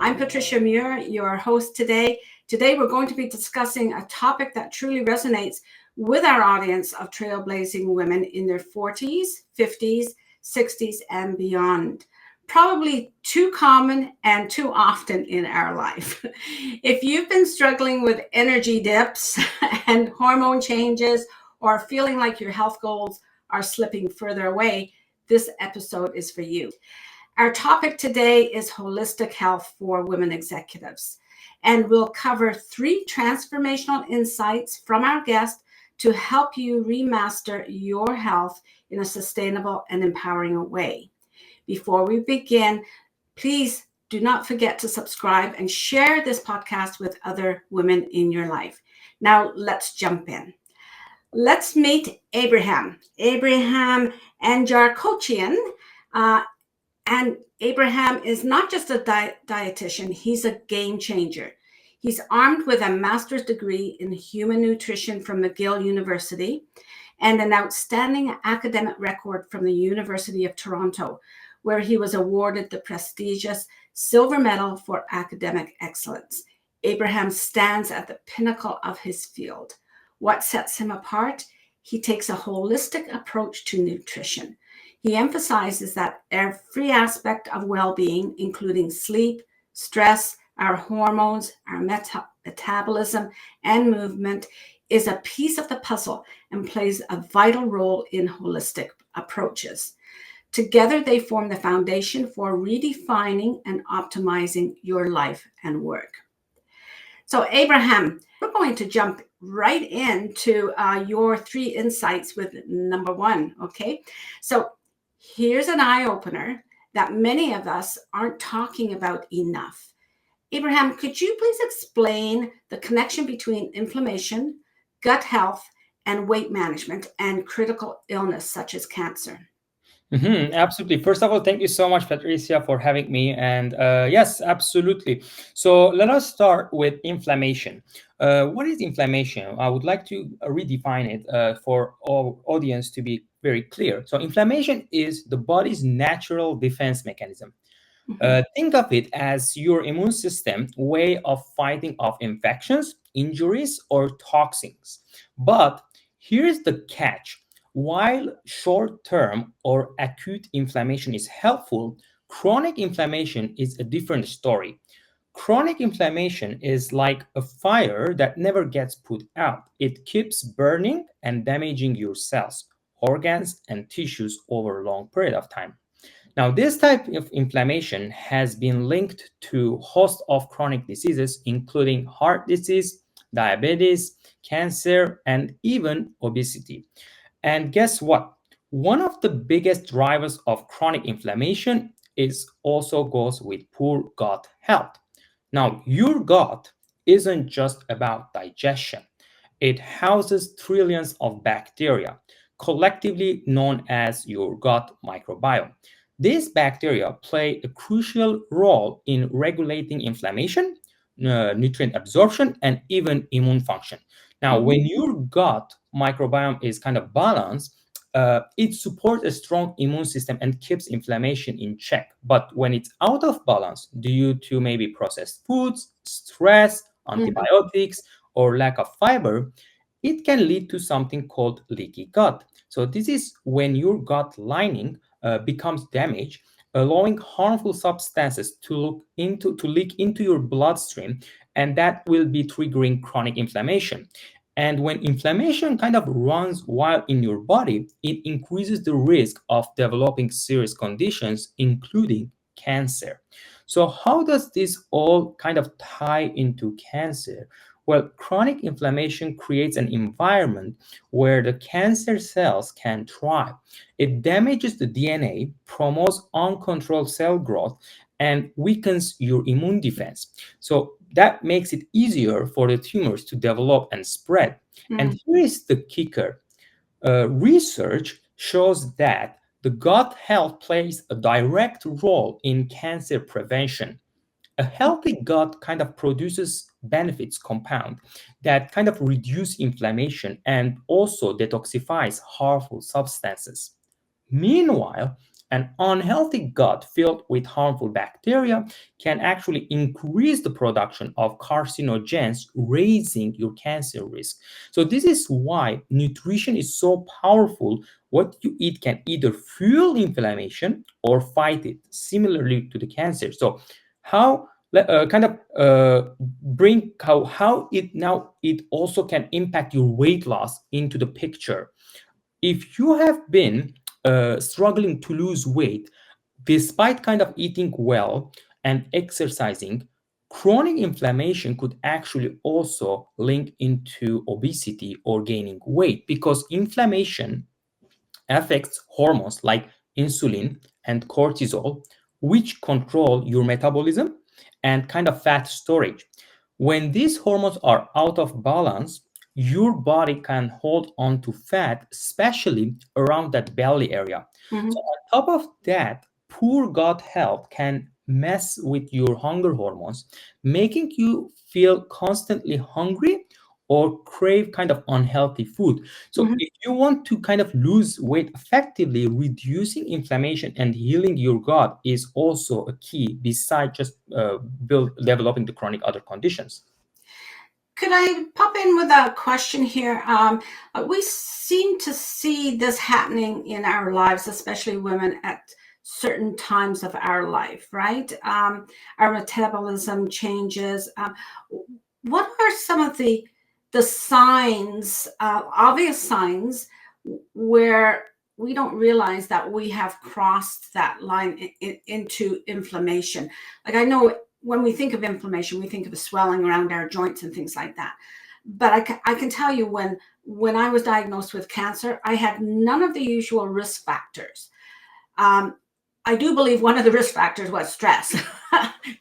I'm Patricia Muir, your host today. Today, we're going to be discussing a topic that truly resonates with our audience of trailblazing women in their 40s, 50s, 60s, and beyond. Probably too common and too often in our life. If you've been struggling with energy dips and hormone changes, or feeling like your health goals are slipping further away, this episode is for you. Our topic today is holistic health for women executives, and we'll cover 3 transformational insights from our guest to help you remaster your health in a sustainable and empowering way. Before we begin, please do not forget to subscribe and share this podcast with other women in your life. Now, let's jump in. Let's meet Abraham. Abraham Anjarkochian. And Abraham is not just a dietitian, he's a game changer. He's armed with a master's degree in human nutrition from McGill University and an outstanding academic record from the University of Toronto, where he was awarded the prestigious Silver Medal for Academic Excellence. Abraham stands at the pinnacle of his field. What sets him apart? He takes a holistic approach to nutrition. He emphasizes that every aspect of well-being, including sleep, stress, our hormones, our metabolism, and movement, is a piece of the puzzle and plays a vital role in holistic approaches. Together, they form the foundation for redefining and optimizing your life and work. So, Abraham, we're going to jump right into your 3 insights with number 1, okay? So, here's an eye-opener that many of us aren't talking about enough. Abraham, could you please explain the connection between inflammation, gut health, and weight management and critical illness such as cancer? Absolutely. First of all, thank you so much, Patricia, for having me. And yes, absolutely. So let us start with inflammation. What is inflammation? I would like to redefine it for our audience to be very clear. So inflammation is the body's natural defense mechanism. Think of it as your immune system way of fighting off infections, injuries, or toxins. But here's the catch. While short-term or acute inflammation is helpful, chronic inflammation is a different story. Chronic inflammation is like a fire that never gets put out. It keeps burning and damaging your cells, organs, and tissues over a long period of time. Now, this type of inflammation has been linked to a host of chronic diseases, including heart disease, diabetes, cancer, and even obesity. And guess what? One of the biggest drivers of chronic inflammation is also goes with poor gut health. Now, your gut isn't just about digestion. It houses trillions of bacteria, collectively known as your gut microbiome. These bacteria play a crucial role in regulating inflammation, nutrient absorption, and even immune function. Now, when your gut microbiome is kind of balanced, it supports a strong immune system and keeps inflammation in check. But when it's out of balance due to maybe processed foods, stress, antibiotics, or lack of fiber, it can lead to something called leaky gut. So this is when your gut lining becomes damaged, allowing harmful substances to leak into your bloodstream, and that will be triggering chronic inflammation. And when inflammation kind of runs wild in your body, it increases the risk of developing serious conditions, including cancer. So, how does this all kind of tie into cancer? Well, chronic inflammation creates an environment where the cancer cells can thrive. It damages the DNA, promotes uncontrolled cell growth, and weakens your immune defense. So that makes it easier for the tumors to develop and spread. And here is the kicker. Research shows that the gut health plays a direct role in cancer prevention. A healthy gut kind of produces benefits compound that kind of reduce inflammation and also detoxifies harmful substances. Meanwhile, An unhealthy gut filled with harmful bacteria can actually increase the production of carcinogens, raising your cancer risk. So, this is why nutrition is so powerful. What you eat can either fuel inflammation or fight it, similarly to the cancer. So, how kind of bring how it now it also can impact your weight loss into the picture. If you have been struggling to lose weight despite kind of eating well and exercising, chronic inflammation could actually also link into obesity or gaining weight, because inflammation affects hormones like insulin and cortisol, which control your metabolism and kind of fat storage. When these hormones are out of balance, your body can hold on to fat, especially around that belly area. So, Mhm. on top of that, poor gut health can mess with your hunger hormones, making you feel constantly hungry or crave kind of unhealthy food. So, Mhm. if you want to kind of lose weight effectively, reducing inflammation and healing your gut is also a key, besides just developing the chronic other conditions. Could I pop in with a question here? We seem to see this happening in our lives, especially women at certain times of our life, right? Our metabolism changes. What are some of the signs, obvious signs, where we don't realize that we have crossed that line into inflammation? Like, I know when we think of inflammation, we think of the swelling around our joints and things like that. But I can tell you, when I was diagnosed with cancer, I had none of the usual risk factors. Um, I do believe one of the risk factors was stress,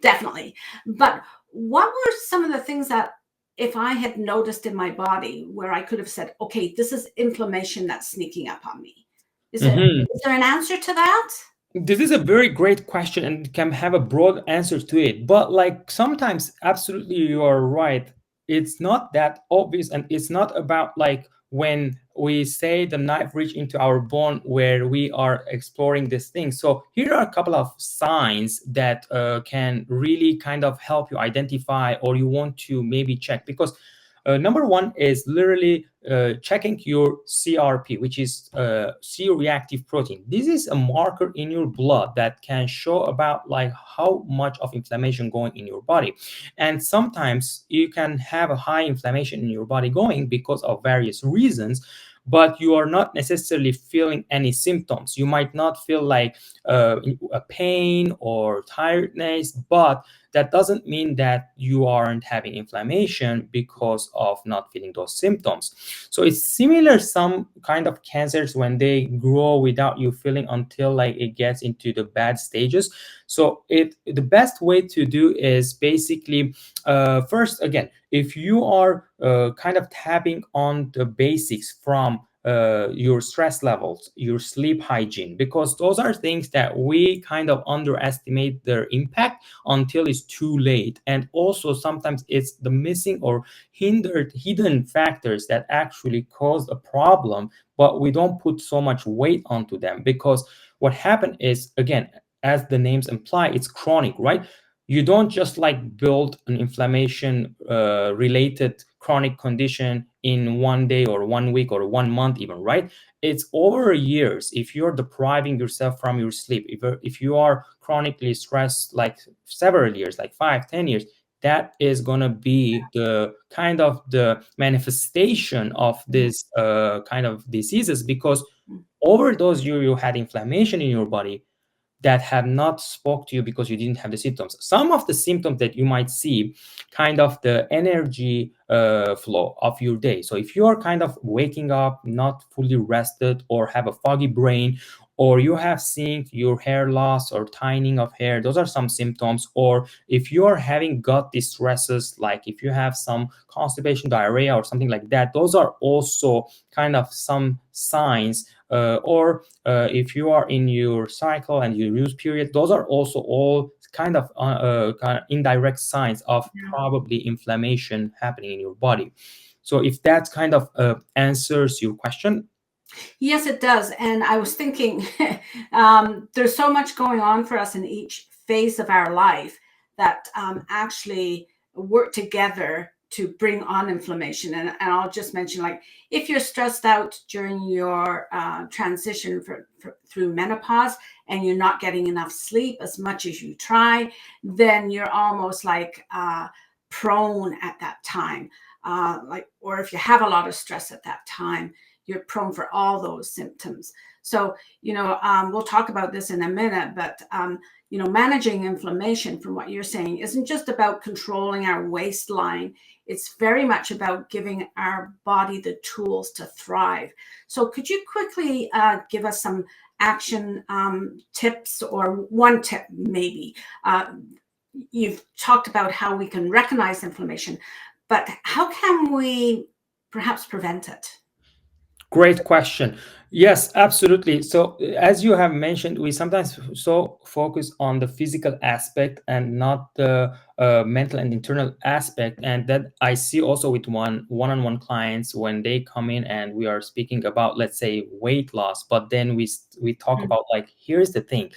definitely. But what were some of the things that, if I had noticed in my body, where I could have said, okay, this is inflammation that's sneaking up on me? Is there an answer to that? This is a very great question and can have a broad answer to it. But like sometimes, absolutely, you are right. It's not that obvious, and it's not about like when we say the knife reach into our bone where we are exploring this thing. So here are a couple of signs that can really kind of help you identify, or you want to maybe check, because number one is literally checking your CRP, which is C-reactive protein. This is a marker in your blood that can show about like how much of inflammation going in your body. And sometimes you can have a high inflammation in your body going because of various reasons, but you are not necessarily feeling any symptoms. You might not feel like a pain or tiredness, but that doesn't mean that you aren't having inflammation because of not feeling those symptoms. So it's similar some kind of cancers when they grow without you feeling until like it gets into the bad stages. So it the best way to do is basically first, again, if you are kind of tapping on the basics from your stress levels, your sleep hygiene, because those are things that we kind of underestimate their impact until it's too late. And also sometimes it's the missing or hindered hidden factors that actually cause a problem, but we don't put so much weight onto them, because what happened is, again, as the names imply, it's chronic, right? You don't just like build an inflammation related chronic condition in one day or 1 week or 1 month even, right? It's over years. If you're depriving yourself from your sleep, if you are chronically stressed like several years, like 5, 10 years, that is going to be the kind of the manifestation of this kind of diseases, because over those years you had inflammation in your body that have not spoke to you because you didn't have the symptoms. Some of the symptoms that you might see, kind of the energy flow of your day. So if you are kind of waking up not fully rested, or have a foggy brain, or you have seen your hair loss or thinning of hair, those are some symptoms. Or if you are having gut distresses, like if you have some constipation, diarrhea, or something like that, those are also kind of some signs. Or if you are in your cycle and you lose period, those are also all kind of indirect signs of probably inflammation happening in your body. So if that kind of answers your question. Yes, it does. And I was thinking, there's so much going on for us in each phase of our life that actually work together to bring on inflammation. And I'll just mention, like, if you're stressed out during your transition through menopause and you're not getting enough sleep as much as you try, then you're almost like prone at that time. Or if you have a lot of stress at that time, you're prone for all those symptoms. So, we'll talk about this in a minute, but, managing inflammation, from what you're saying, isn't just about controlling our waistline. It's very much about giving our body the tools to thrive. So, could you quickly give us some action tips, or one tip maybe? You've talked about how we can recognize inflammation, but how can we perhaps prevent it? Great question. Yes, absolutely. So, as you have mentioned, we sometimes so focus on the physical aspect and not the mental and internal aspect. And that I see also with one-on-one clients when they come in and we are speaking about, let's say, weight loss. But then we talk Mm. about, like, here's the thing: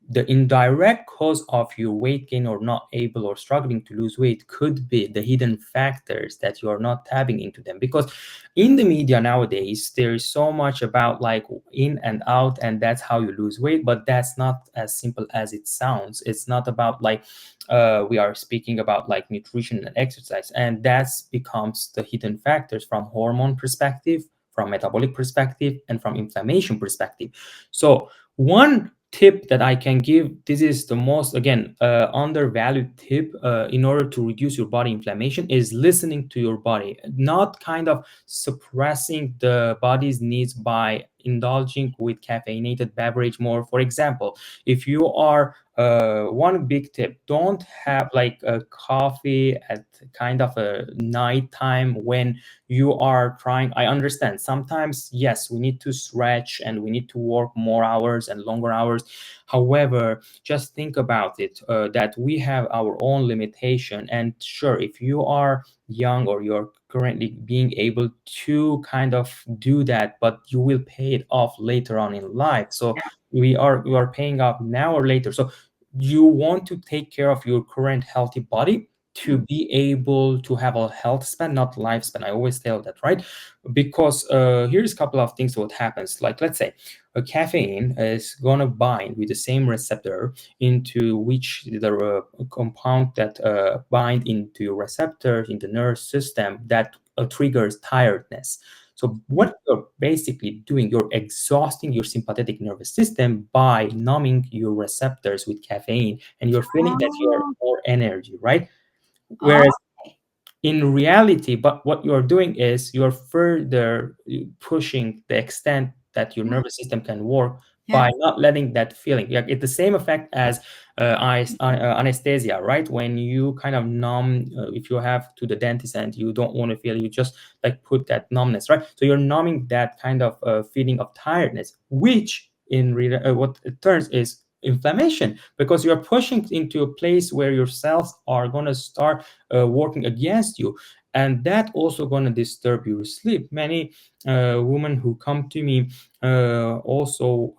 the indirect cause of your weight gain or not able or struggling to lose weight could be the hidden factors that you are not tapping into them. Because in the media nowadays there is so much about, like, in and out, and that's how you lose weight, but that's not as simple as it sounds. It's not about, like, we are speaking about, like, nutrition and exercise, and that's becomes the hidden factors from hormone perspective, from metabolic perspective, and from inflammation perspective. So one tip that I can give, this is the most, again, undervalued tip in order to reduce your body inflammation, is listening to your body, not kind of suppressing the body's needs by indulging with caffeinated beverage more. For example, if you are one big tip, don't have like a coffee at kind of a night time when you are trying. I understand sometimes, yes, we need to stretch and we need to work more hours and longer hours. However, just think about it, that we have our own limitation. And sure, if you are young or you're currently being able to kind of do that, but you will pay it off later on in life. So we are paying off now or later. So you want to take care of your current healthy body to Mm. be able to have a health span, not lifespan. I always tell that, right? Because here's a couple of things what happens. Like, let's say a caffeine is gonna bind with the same receptor into which the compound that bind into your receptor in the nervous system that triggers tiredness. So what you're basically doing, you're exhausting your sympathetic nervous system by numbing your receptors with caffeine, and you're feeling that you have Oh, more energy, right? oh, Whereas in reality, but what you're doing is you're further pushing the extent that your yeah, nervous system can work yeah. by not letting that feeling. Like, it's the same effect as anesthesia, right? When you kind of numb, if you have to the dentist and you don't want to feel, you just like put that numbness, right? So you're numbing that kind of feeling of tiredness, which in what it turns is inflammation, because you're pushing into a place where your cells are going to start working against you, and that also going to disturb your sleep. Many women who come to me also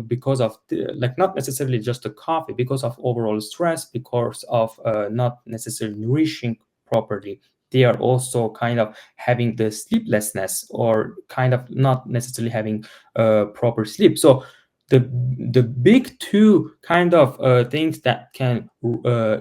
because of like, not necessarily just the coffee, because of overall stress, because of not necessarily nourishing properly, they are also kind of having the sleeplessness, or kind of not necessarily having proper sleep. So the the big two kind of things that can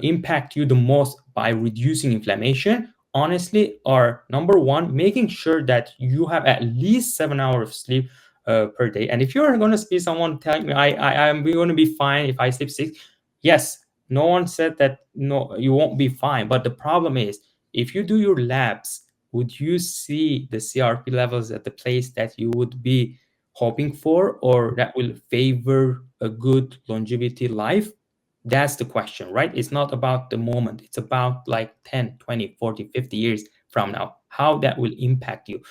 impact you the most by reducing inflammation, honestly, are: number one, making sure that you have at least 7 hours of sleep per day. And if you're going to be someone telling me I'm going to be fine if I sleep 6, yes, no one said that no, you won't be fine. But the problem is, if you do your labs, would you see the CRP levels at the place that you would be hoping for, or that will favor a good longevity life? That's the question, right? It's not about the moment, it's about like 10, 20, 40, 50 years from now, how that will impact you.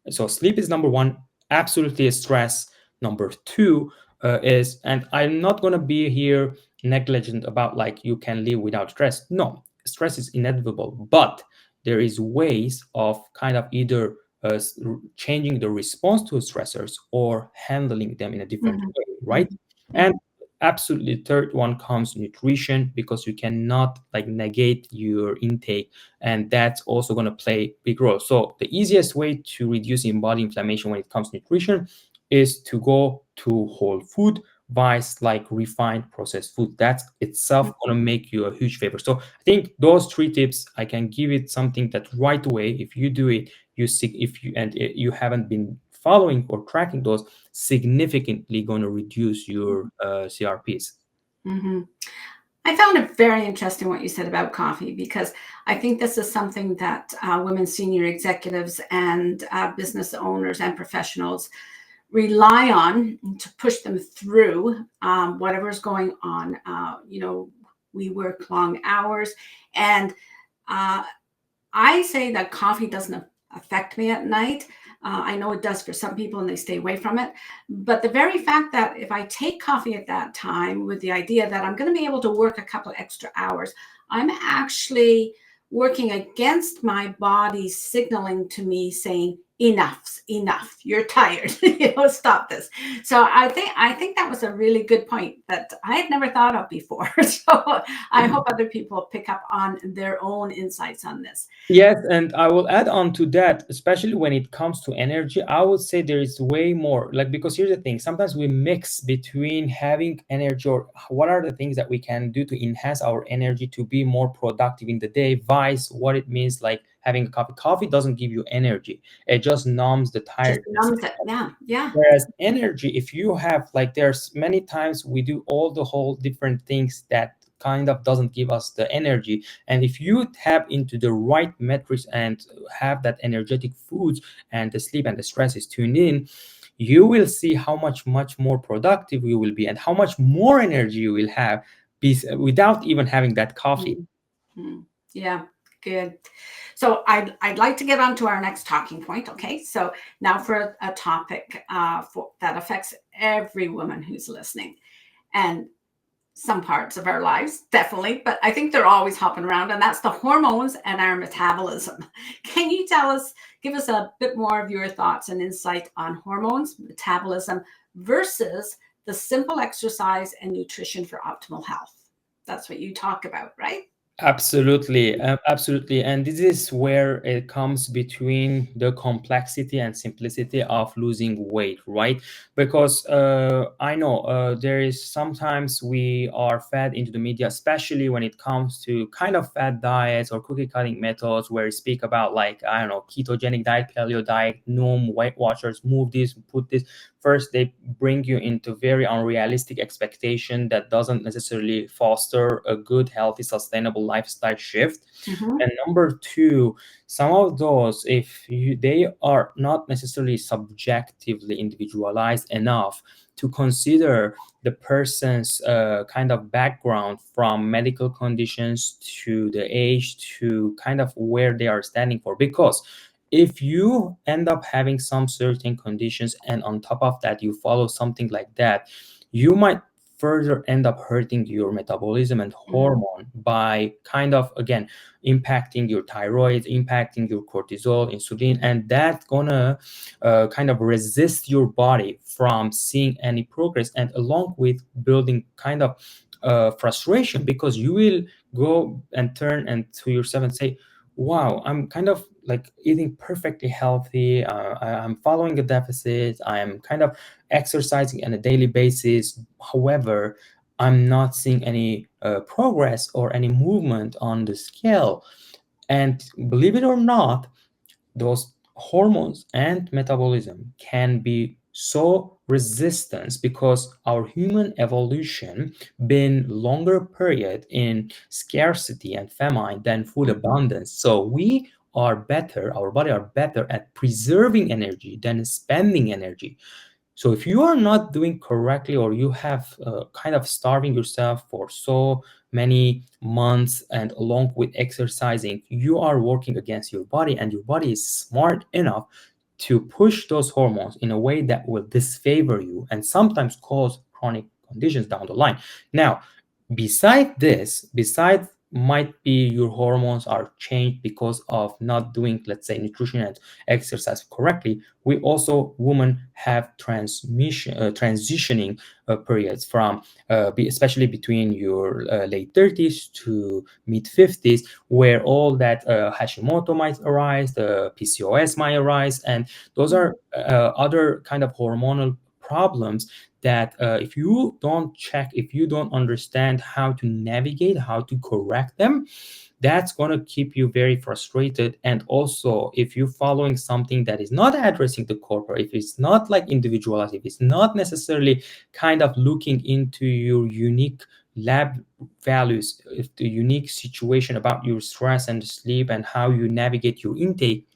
So sleep is number one, absolutely a stress. Number two is, and I'm not going to be here negligent about, like, you can live without stress. No, stress is inevitable, but there is ways of kind of either changing the response to stressors or handling them in a different Mhm. way, right? Mhm. And Mhm. absolutely, third one comes nutrition, because you cannot like negate your intake, and that's also going to play big role. So the easiest way to reduce in body inflammation when it comes to nutrition is to go to whole food, vice like refined processed food. That's itself going to make you a huge favor. So I think those three tips, I can give it something that right away, if you do it, you see, if you and you haven't been following or tracking those, significantly going to reduce your CRPs. Mhm. I found it very interesting what you said about coffee, because I think this is something that women senior executives and business owners and professionals rely on to push them through whatever's going on. We work long hours, and uh, I say that coffee doesn't affect me at night. I know it does for some people and they stay away from it. But the very fact that if I take coffee at that time with the idea that I'm going to be able to work a couple extra hours, I'm actually working against my body signaling to me saying, enough's enough, you're tired. Stop this. So I think that was a really good point that I had never thought of before. So I hope other people pick up on their own insights on this. Yes, and I will add on to that, especially when it comes to energy, I would say there is way more. Like, because here's the thing, sometimes we mix between having energy or what are the things that we can do to enhance our energy to be more productive in the day, vice what it means like having a coffee. Coffee doesn't give you energy, it just numbs the Just tiredness. numbs it. Yeah, yeah. Whereas energy, if you have like, there's many times we do all the whole different things that kind of doesn't give us the energy. And if you tap into the right metrics and have that energetic foods, and the sleep and the stress is tuned in, you will see how much more productive you will be and how much more energy you will have without even having that coffee. Mhm. Yeah, good. So I'd like to get on to our next talking point. Okay, so now for a topic that affects every woman who's listening, and some parts of our lives, definitely, but I think they're always hopping around, and that's the hormones and our metabolism. Can you give us a bit more of your thoughts and insight on hormones, metabolism versus the simple exercise and nutrition for optimal health? That's what you talk about, right? Absolutely, absolutely. And this is where it comes between the complexity and simplicity of losing weight, right? Because I know there is sometimes we are fed into the media, especially when it comes to kind of fad diets or cookie cutting methods, where we speak about like, I don't know, ketogenic diet, paleo diet, NOM, Weight Watchers, move this, put this. First, they bring you into very unrealistic expectation that doesn't necessarily foster a good, healthy, sustainable lifestyle shift. Mm-hmm. And number two, some of those, if they are not necessarily subjectively individualized enough to consider the person's kind of background, from medical conditions to the age to kind of where they are standing for. Because if you end up having some certain conditions and on top of that you follow something like that, you might further end up hurting your metabolism and Mm-hmm. hormone by kind of again impacting your thyroid, impacting your cortisol, insulin, and that's gonna kind of resist your body from seeing any progress, and along with building kind of frustration, because you will go and turn and to yourself and say, wow, I'm kind of like eating perfectly healthy. I'm following a deficit. I'm kind of exercising on a daily basis. However, I'm not seeing any progress or any movement on the scale. And believe it or not, those hormones and metabolism can be so resistant because our human evolution been longer period in scarcity and famine than food abundance. So we are better, our body are better at preserving energy than spending energy. So if you are not doing correctly, or you have kind of starving yourself for so many months and along with exercising, you are working against your body, and your body is smart enough to push those hormones in a way that will disfavor you and sometimes cause chronic conditions down the line. Now, beside might be your hormones are changed because of not doing, let's say, nutrition and exercise correctly. We also, women have transitioning periods from especially between your late 30s to mid 50s, where all that Hashimoto might arise, the PCOS might arise, and those are other kind of hormonal problems that if you don't check, if you don't understand how to navigate, how to correct them, that's going to keep you very frustrated. And also, if you're following something that is not addressing the corporate, if it's not like individuality, if it's not necessarily kind of looking into your unique lab values, if the unique situation about your stress and sleep and how you navigate your intake,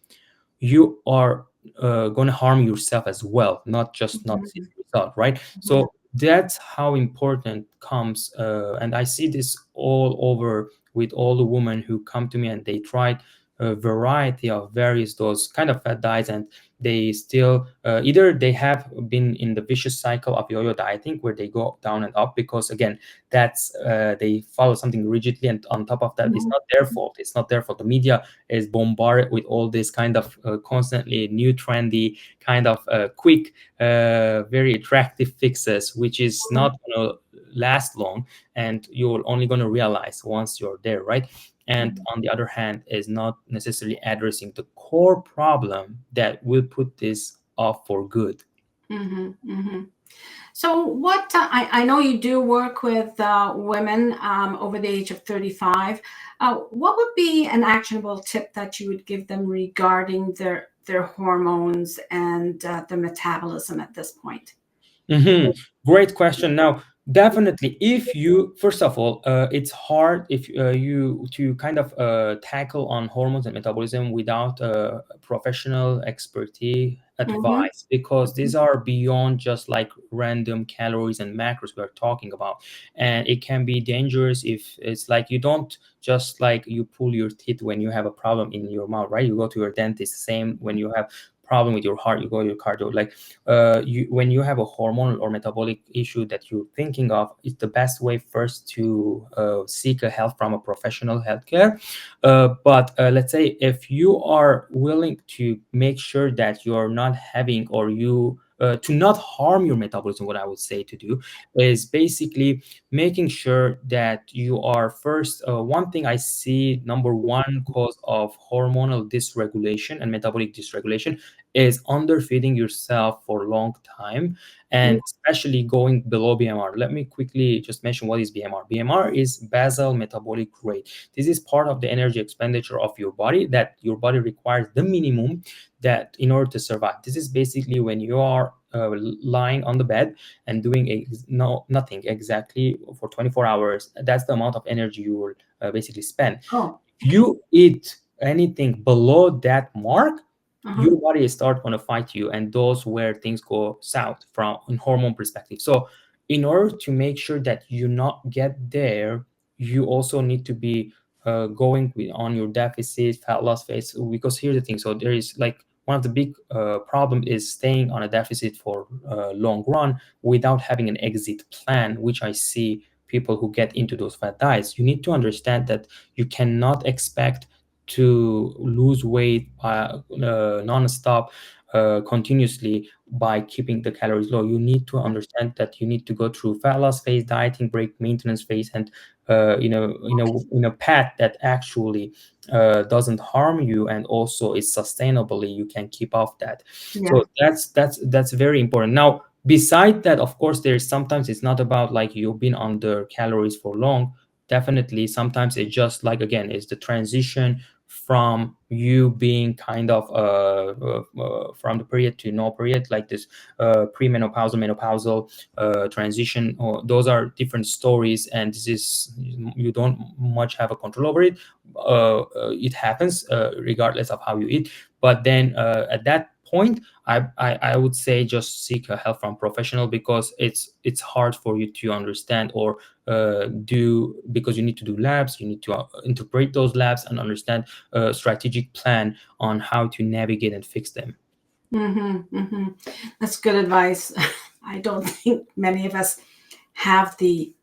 you are going to harm yourself as well, not just not see Mhm. the result, right? Mhm. So that's how important comes, and I see this all over with all the women who come to me and they tried a variety of various those kind of fat diets, and they still either they have been in the vicious cycle of yo-yo dieting where they go down and up, because again, that's they follow something rigidly, and on top of that, it's Mhm. not their fault, it's not their fault. The media is bombarded with all this kind of constantly new trendy kind of quick very attractive fixes, which is not going to last long, and you're only going to realize once you're there, right? And Mhm. on the other hand, is not necessarily addressing the core problem that will put this off for good. Mhm. Mhm. So, what I know you do work with women over the age of 35. What would be an actionable tip that you would give them regarding their hormones and their metabolism at this point? hmm Great question. Now, definitely, if you first of all, it's hard if you to kind of tackle on hormones and metabolism without professional expertise Mm-hmm. advice, because these are beyond just like random calories and macros we're talking about, and it can be dangerous if it's like you don't just like you pull your teeth when you have a problem in your mouth, right? You go to your dentist. Same when you have problem with your heart, you go to your cardio. Like when you have a hormonal or metabolic issue that you're thinking of, it's the best way first to seek a help from a professional healthcare. But let's say if you are willing to make sure that you're not having, or you to not harm your metabolism, what I would say to do is basically making sure that you are first. One thing I see, number one cause of hormonal dysregulation and metabolic dysregulation is underfeeding yourself for a long time, and especially going below BMR. Let me quickly just mention what is BMR. BMR is basal metabolic rate. This is part of the energy expenditure of your body that your body requires the minimum that in order to survive. This is basically when you are lying on the bed and doing nothing exactly for 24 hours. That's the amount of energy you will basically spend. Oh, If okay. you eat anything below that mark, Uh-huh. your body start going to fight you, and those where things go south from in hormone perspective. So in order to make sure that you not get there, you also need to be going on your deficit fat loss phase, because here's the thing. So there is like one of the big problem is staying on a deficit for long run without having an exit plan, which I see people who get into those fat diets. You need to understand that you cannot expect to lose weight non-stop continuously by keeping the calories low. You need to understand that you need to go through fat loss phase, dieting break, maintenance phase, and in a path that actually doesn't harm you, and also is sustainably you can keep off that. Yeah. So that's very important. Now, beside that, of course, there's sometimes it's not about like you've been under calories for long. Definitely sometimes it's just like, again, it's the transition from you being kind of from the period to no period, like this premenopausal, menopausal transition, or those are different stories, and this is, you don't much have a control over it. It happens regardless of how you eat. But then at that point, I would say just seek a help from professional, because it's hard for you to understand or do, because you need to do labs, you need to interpret those labs and understand a strategic plan on how to navigate and fix them. Mm-hmm. Mm-hmm. That's good advice. I don't think many of us have the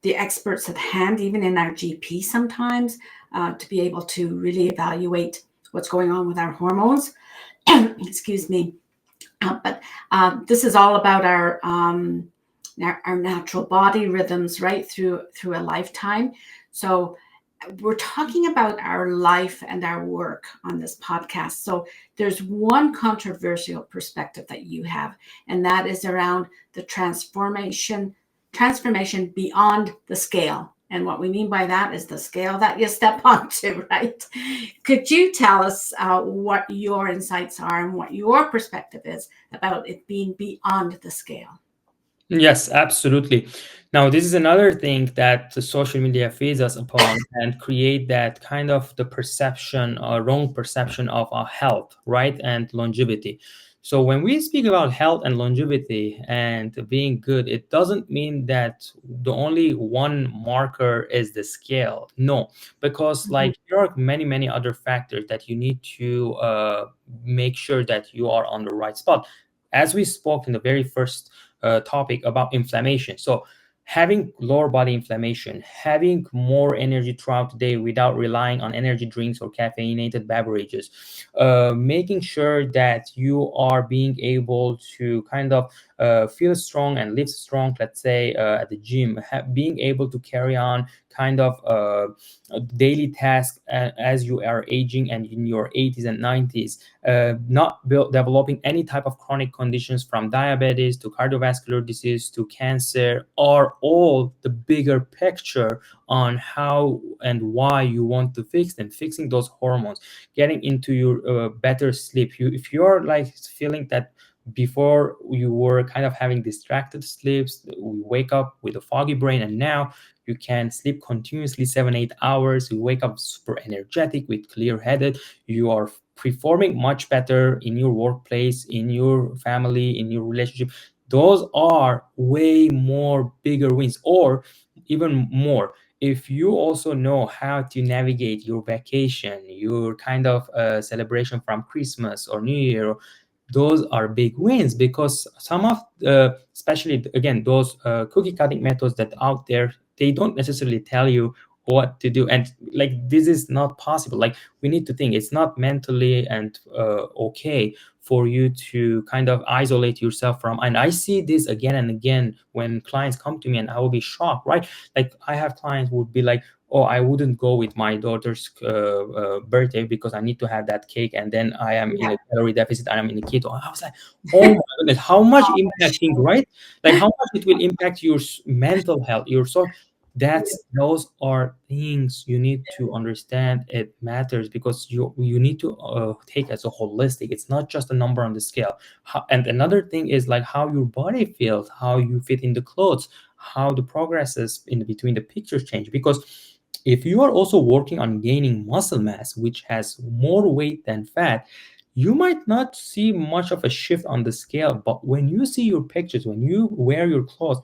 the experts at hand, even in our GP sometimes, to be able to really evaluate what's going on with our hormones. Excuse me. But this is all about our natural body rhythms, right, through a lifetime. So we're talking about our life and our work on this podcast. So there's one controversial perspective that you have, and that is around the transformation beyond the scale. And what we mean by that is the scale that you step onto, right? Could you tell us what your insights are and what your perspective is about it being beyond the scale? Yes, absolutely. Now, this is another thing that the social media feeds us upon and create that kind of the perception or wrong perception of our health, right? And longevity. So when we speak about health and longevity and being good, it doesn't mean that the only one marker is the scale. No, because Mhm. like there are many, many other factors that you need to make sure that you are on the right spot. As we spoke in the very first topic about inflammation. So, having lower body inflammation, having more energy throughout the day without relying on energy drinks or caffeinated beverages, making sure that you are being able to kind of feel strong and live strong, let's say at the gym, being able to carry on kind of a daily task as you are aging and in your 80s and 90s, not developing any type of chronic conditions from diabetes to cardiovascular disease to cancer, are all the bigger picture on how and why you want to fix them, fixing those hormones, getting into your better sleep. If you're like feeling that before you were kind of having distracted sleeps, we wake up with a foggy brain, and now you can sleep continuously 7 8 hours, you wake up super energetic with clear headed, you are performing much better in your workplace, in your family, in your relationship. Those are way more bigger wins. Or even more, if you also know how to navigate your vacation, your kind of celebration from Christmas or New Year, those are big wins. Because some of especially again those cookie cutting methods that out there, they don't necessarily tell you what to do. And like this is not possible. Like we need to think it's not mentally and okay for you to kind of isolate yourself from. And I see this again and again when clients come to me, and I will be shocked, right? Like I have clients who would be like, oh, I wouldn't go with my daughter's birthday because I need to have that cake, and then I am in Yeah. a calorie deficit, I am in a keto. I was like, oh my goodness, how much impacting, right? Like how much it will impact your mental health, your soul. Those are things you need to understand. It matters because you need to take as a holistic. It's not just a number on the scale. And another thing is like how your body feels, how you fit in the clothes, how the progresses in between the pictures change. Because if you are also working on gaining muscle mass, which has more weight than fat, you might not see much of a shift on the scale. But when you see your pictures, when you wear your clothes,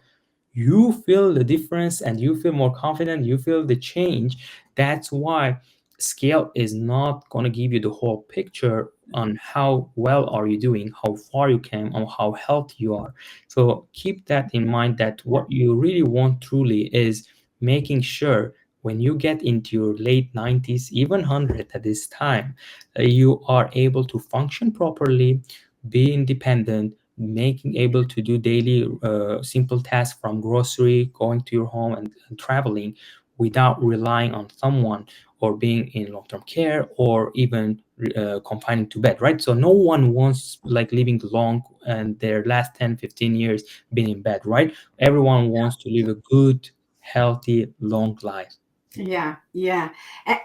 you feel the difference and you feel more confident, you feel the change. That's why scale is not going to give you the whole picture on how well are you doing, how far you came, or how healthy you are. So keep that in mind, that what you really want truly is making sure when you get into your late 90s, even 100 at this time, you are able to function properly, be independent, making able to do daily simple tasks from grocery, going to your home, and traveling without relying on someone or being in long-term care or even confining to bed, right? So no one wants like living long and their last 10 15 years being in bed, right? Everyone wants to live a good, healthy, long life. Yeah, yeah,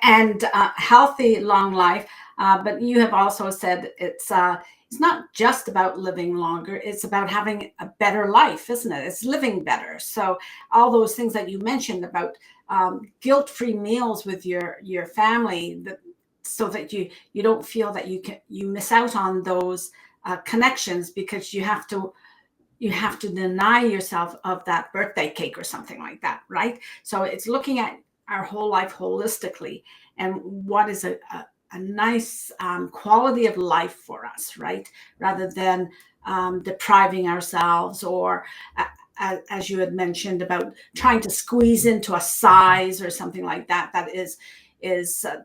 and healthy, long life. But you have also said it's not just about living longer; it's about having a better life, isn't it? It's living better. So all those things that you mentioned about guilt-free meals with your family, that so that you don't feel that you miss out on those connections because you have to deny yourself of that birthday cake or something like that, right? So it's looking at our whole life holistically and what is a nice quality of life for us, right? Rather than depriving ourselves or as you had mentioned, about trying to squeeze into a size or something like that, that is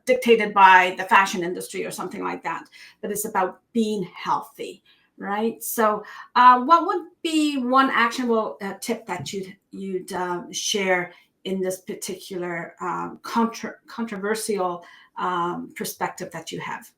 dictated by the fashion industry or something like that. But it's about being healthy, right? So, what would be one actionable tip that you'd share in this particular controversial perspective that you have?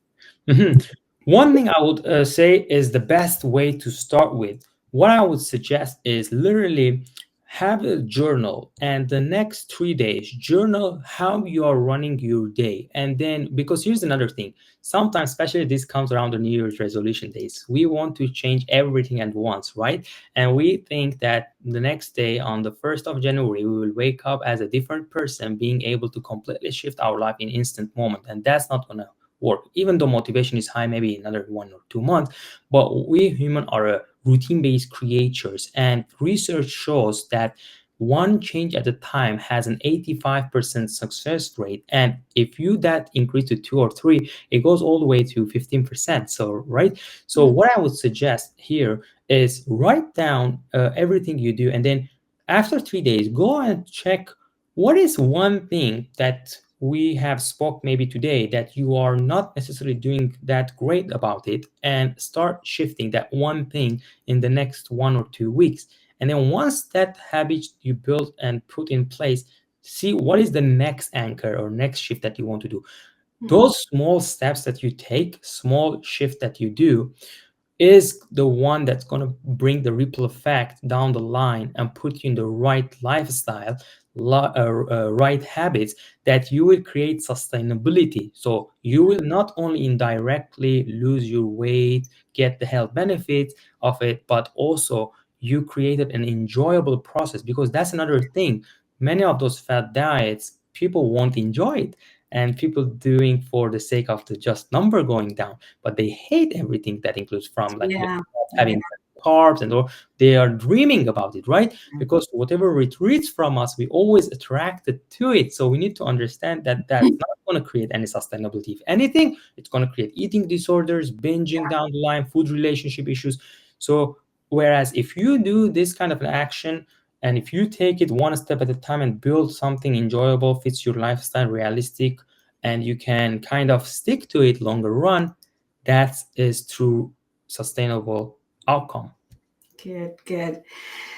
Mhm. One thing I would say is the best way to start with. What I would suggest is literally have a journal, and the next 3 days, journal how you are running your day. And then, because here's another thing, sometimes, especially this comes around the New Year's resolution days, we want to change everything at once, right? And we think that the next day, on the 1st of January, we will wake up as a different person, being able to completely shift our life in instant moment. And that's not gonna work, even though motivation is high, maybe another 1 or 2 months. But we human are a routine-based creatures, and research shows that one change at a time has an 85% success rate. And if you that increase to 2 or 3, it goes all the way to 15%. So right, so Mm, what I would suggest here is write down everything you do, and then after 3 days, go and check what is one thing that we have spoke maybe today that you are not necessarily doing that great about it, and start shifting that one thing in the next 1 or 2 weeks. And then once that habit you build and put in place, see what is the next anchor or next shift that you want to do. mm, Those small steps that you take, small shift that you do, is the one that's going to bring the ripple effect down the line and put you in the right lifestyle, right habits, that you will create sustainability. So you will not only indirectly lose your weight, get the health benefits of it, but also you created an enjoyable process. Because that's another thing, many of those fat diets, people won't enjoy it, and people doing for the sake of the just number going down, but they hate everything that includes, from like yeah, yeah, having carbs and all. They are dreaming about it, right? Because whatever retreats from us, we always attracted to it. So we need to understand that that's not going to create any sustainability. If anything, it's going to create eating disorders, binging down the line, food relationship issues. So whereas if you do this kind of an action, and if you take it one step at a time and build something enjoyable, fits your lifestyle, realistic, and you can kind of stick to it longer run, that is true sustainable outcome. good, good.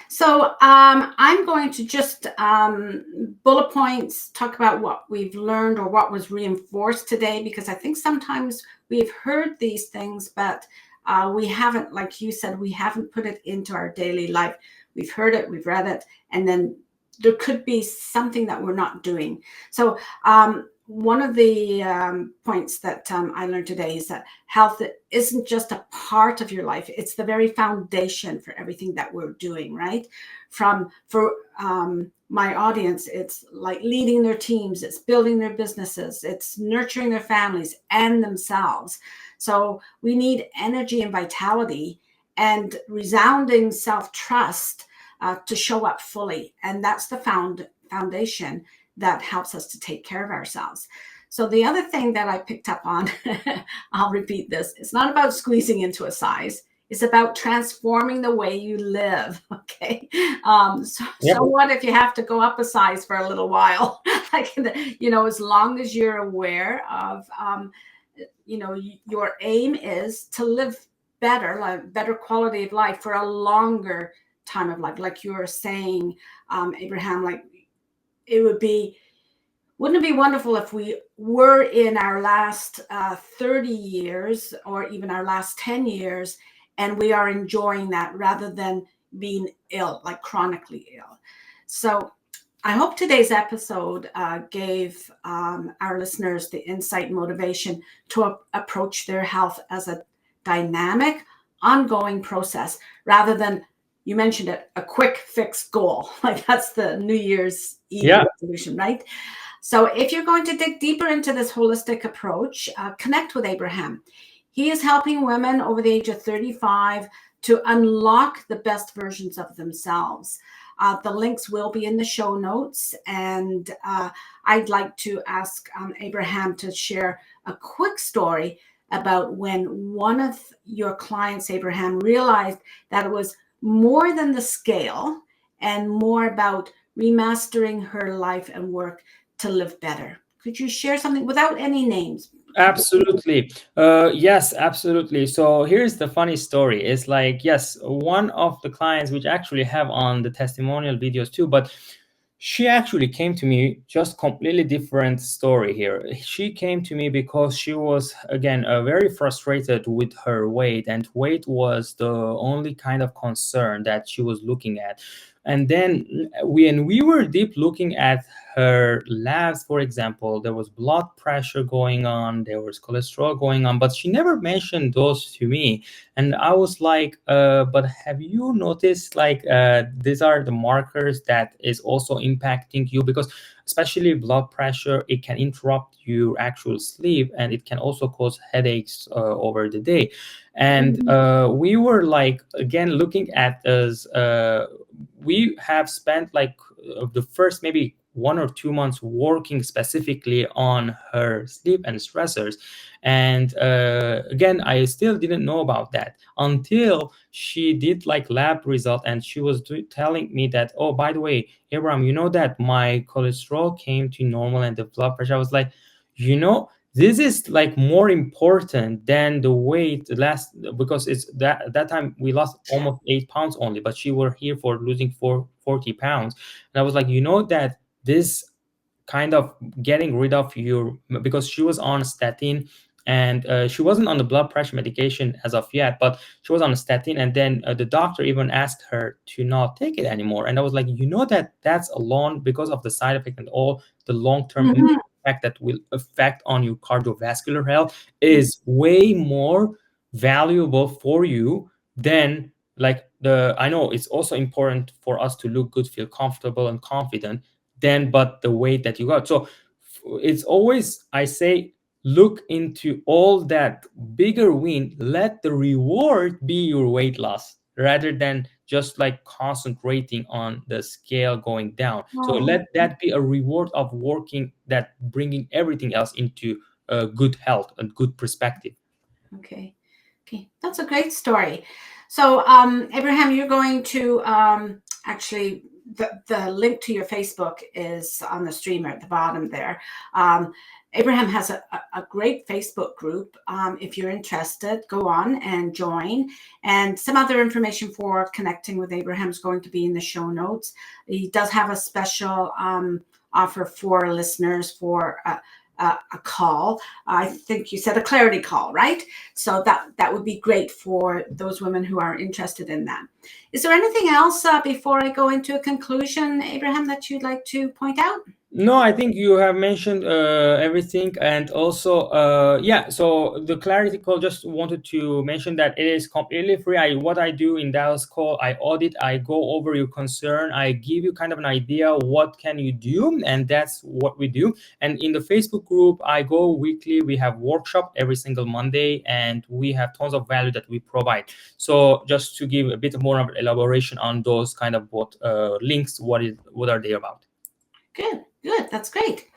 So I'm going to just bullet points talk about what we've learned or what was reinforced today, because I think sometimes we've heard these things, but we haven't, like you said, we haven't put it into our daily life. We've heard it, we've read it, and then there could be something that we're not doing. So one of the points that I learned today is that health isn't just a part of your life, it's the very foundation for everything that we're doing, right? From for my audience, it's like leading their teams, it's building their businesses, it's nurturing their families and themselves. So we need energy and vitality and resounding self-trust to show up fully, and that's the foundation that helps us to take care of ourselves. So the other thing that I picked up on, I'll repeat this, it's not about squeezing into a size. It's about transforming the way you live. Okay. Yep. So what if you have to go up a size for a little while? Like, as long as you're aware of, your aim is to live better, like better quality of life for a longer time of life. Like you were saying, Abraham, like it would be, wouldn't it be wonderful if we were in our last 30 years or even our last 10 years and we are enjoying that rather than being ill, like chronically ill? So I hope today's episode gave our listeners the insight and motivation to approach their health as a dynamic, ongoing process rather than, you mentioned it, a quick fix goal. Like that's the New Year's Eve Yeah. resolution, right? So if you're going to dig deeper into this holistic approach, connect with Abraham. He is helping women over the age of 35 to unlock the best versions of themselves. The links will be in the show notes. And I'd like to ask Abraham to share a quick story about when one of your clients, Abraham, realized that it was more than the scale and more about remastering her life and work to live better. Could you share something without any names? Absolutely. Yes, absolutely. So here's the funny story. It's like, yes, one of the clients, which actually have on the testimonial videos too, but she actually came to me just completely different story here. She came to me because she was again very frustrated with her weight, and weight was the only kind of concern that she was looking at. And then when we were deep looking at her labs, for example, there was blood pressure going on, there was cholesterol going on, but she never mentioned those to me. And I was like, but have you noticed, like, these are the markers that is also impacting you? Because especially blood pressure, it can interrupt your actual sleep, and it can also cause headaches over the day. And we were like, again, looking at as we have spent like the first maybe 1 or 2 months working specifically on her sleep and stressors. And again, I still didn't know about that until she did like lab result, and she was telling me that, oh, by the way, Abraham, you know that my cholesterol came to normal and the blood pressure. I was like, you know, this is like more important than the weight last, because it's that time we lost almost 8 pounds only, but she were here for losing 40 pounds. And I was like, you know that this kind of getting rid of your, because she was on statin, and she wasn't on the blood pressure medication as of yet, but she was on a statin. And then the doctor even asked her to not take it anymore. And I was like, you know that that's alone, because of the side effect and all the long-term Mhm. impact that will affect on your cardiovascular health, is way more valuable for you than like the, I know it's also important for us to look good, feel comfortable and confident, then but the weight that you got. So it's always, I say, look into all that bigger win, let the reward be your weight loss, rather than just like concentrating on the scale going down. So Oh, let that be a reward of working, that bringing everything else into good health and good perspective. okay. Okay, that's a great story. So, Abraham, you're going to actually, the link to your Facebook is on the streamer at the bottom there. Abraham has a great Facebook group. If you're interested, go on and join. And some other information for connecting with Abraham is going to be in the show notes. He does have a special offer for listeners for a call. I think you said a clarity call, right? So that would be great for those women who are interested in that. Is there anything else before I go into a conclusion, Abraham, that you'd like to point out? No, I think you have mentioned everything. And also, yeah, so the clarity call, just wanted to mention that it is completely free. What I do in Dallas call, I audit, I go over your concern, I give you kind of an idea what can you do, and that's what we do. And in the Facebook group, I go weekly. We have workshop every single Monday, and we have tons of value that we provide. So just to give a bit more of elaboration on those kind of what links, what are they about? Good, good. That's great.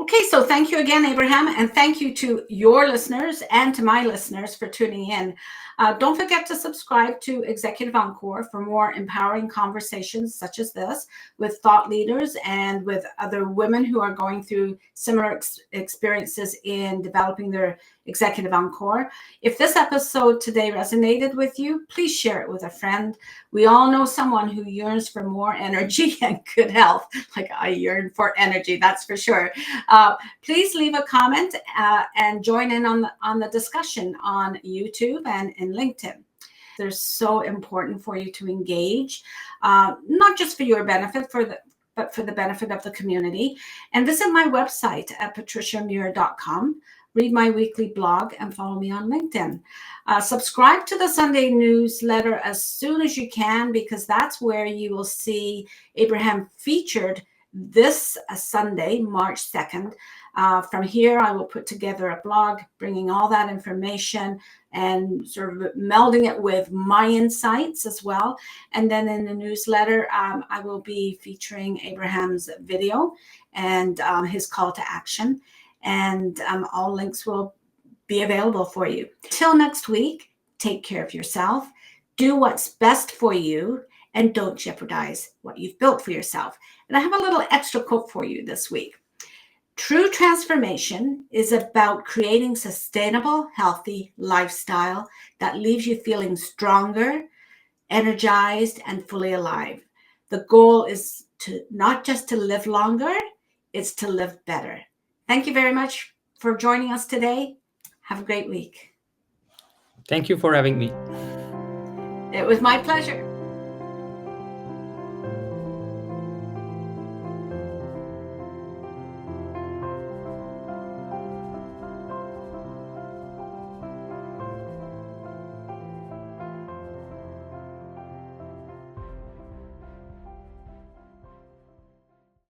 Okay, so thank you again, Abraham, and thank you to your listeners and to my listeners for tuning in. Don't forget to subscribe to Executive Encore for more empowering conversations such as this with thought leaders and with other women who are going through similar experiences in developing their Executive Encore. If this episode today resonated with you, please share it with a friend. We all know someone who yearns for more energy and good health. Like I yearn for energy, that's for sure. Please leave a comment and join in on the discussion on YouTube and in LinkedIn. They're so important for you to engage, not just for your benefit, but for the benefit of the community. And visit my website at patriciamuir.com. Read my weekly blog and follow me on LinkedIn. Subscribe to the Sunday newsletter as soon as you can, because that's where you will see Abraham featured this Sunday, March 2nd. From here, I will put together a blog bringing all that information and sort of melding it with my insights as well. And then in the newsletter, I will be featuring Abraham's video and his call to action. And all links will be available for you. Till next week, take care of yourself, do what's best for you, and don't jeopardize what you've built for yourself. And I have a little extra quote for you this week. True transformation is about creating sustainable, healthy lifestyle that leaves you feeling stronger, energized, and fully alive. The goal is to not just to live longer, it's to live better. Thank you very much for joining us today. Have a great week. Thank you for having me. It was my pleasure.